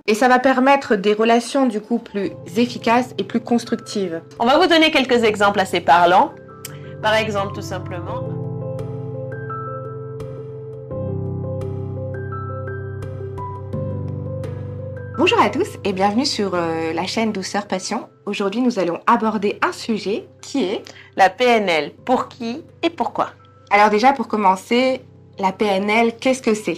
Et ça va permettre des relations du coup plus efficaces et plus constructives. On va vous donner quelques exemples assez parlants. Par exemple, tout simplement... Bonjour à tous et bienvenue sur la chaîne Douceur Passion. Aujourd'hui, nous allons aborder un sujet qui est la PNL. Pour qui et pourquoi? Alors déjà, pour commencer, la PNL, qu'est-ce que c'est?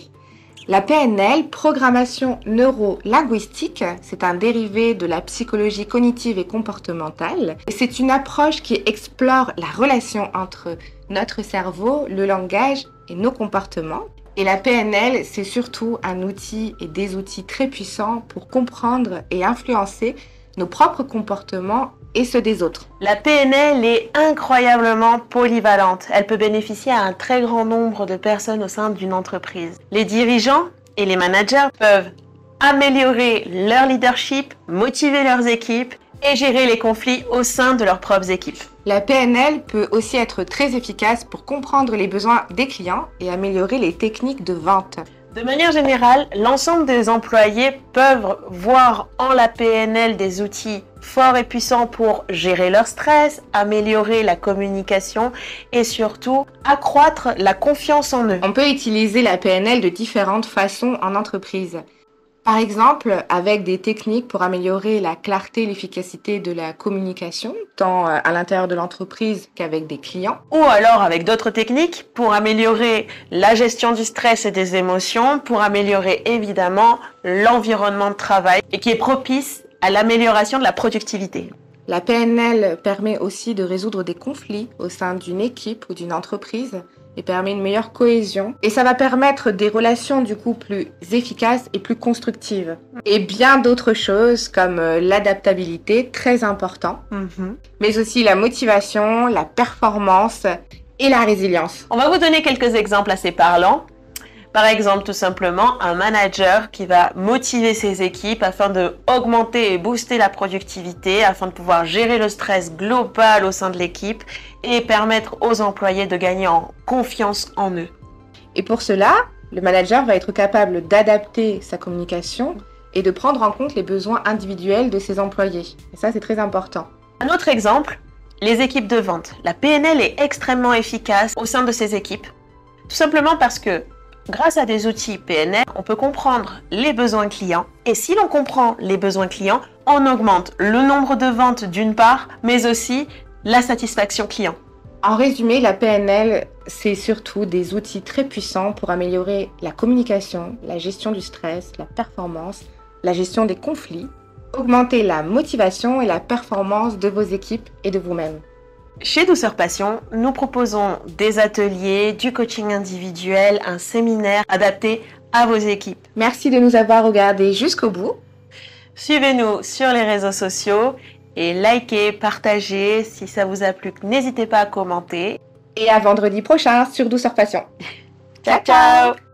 La PNL, programmation neuro-linguistique, c'est un dérivé de la psychologie cognitive et comportementale. C'est une approche qui explore la relation entre notre cerveau, le langage et nos comportements. Et la PNL, c'est surtout un outil et des outils très puissants pour comprendre et influencer nos propres comportements et ceux des autres. La PNL est incroyablement polyvalente. Elle peut bénéficier à un très grand nombre de personnes au sein d'une entreprise. Les dirigeants et les managers peuvent améliorer leur leadership, motiver leurs équipes et gérer les conflits au sein de leurs propres équipes. La PNL peut aussi être très efficace pour comprendre les besoins des clients et améliorer les techniques de vente. De manière générale, l'ensemble des employés peuvent voir en la PNL des outils forts et puissants pour gérer leur stress, améliorer la communication et surtout accroître la confiance en eux. On peut utiliser la PNL de différentes façons en entreprise. Par exemple, avec des techniques pour améliorer la clarté et l'efficacité de la communication, tant à l'intérieur de l'entreprise qu'avec des clients. Ou alors avec d'autres techniques pour améliorer la gestion du stress et des émotions, pour améliorer évidemment l'environnement de travail et qui est propice à l'amélioration de la productivité. La PNL permet aussi de résoudre des conflits au sein d'une équipe ou d'une entreprise et permet une meilleure cohésion. Et ça va permettre des relations du coup plus efficaces et plus constructives. Et bien d'autres choses comme l'adaptabilité, très important, mais aussi la motivation, la performance et la résilience. On va vous donner quelques exemples assez parlants. Par exemple, tout simplement, un manager qui va motiver ses équipes afin de augmenter et booster la productivité, afin de pouvoir gérer le stress global au sein de l'équipe et permettre aux employés de gagner en confiance en eux. Et pour cela, le manager va être capable d'adapter sa communication et de prendre en compte les besoins individuels de ses employés. Et ça, c'est très important. Un autre exemple, les équipes de vente. La PNL est extrêmement efficace au sein de ces équipes, tout simplement parce que grâce à des outils PNL, on peut comprendre les besoins clients et si l'on comprend les besoins clients, on augmente le nombre de ventes d'une part, mais aussi la satisfaction client. En résumé, la PNL, c'est surtout des outils très puissants pour améliorer la communication, la gestion du stress, la performance, la gestion des conflits, augmenter la motivation et la performance de vos équipes et de vous-même. Chez Douceur Passion, nous proposons des ateliers, du coaching individuel, un séminaire adapté à vos équipes. Merci de nous avoir regardés jusqu'au bout. Suivez-nous sur les réseaux sociaux et likez, partagez. Si ça vous a plu, n'hésitez pas à commenter. Et à vendredi prochain sur Douceur Passion. Ciao, ciao!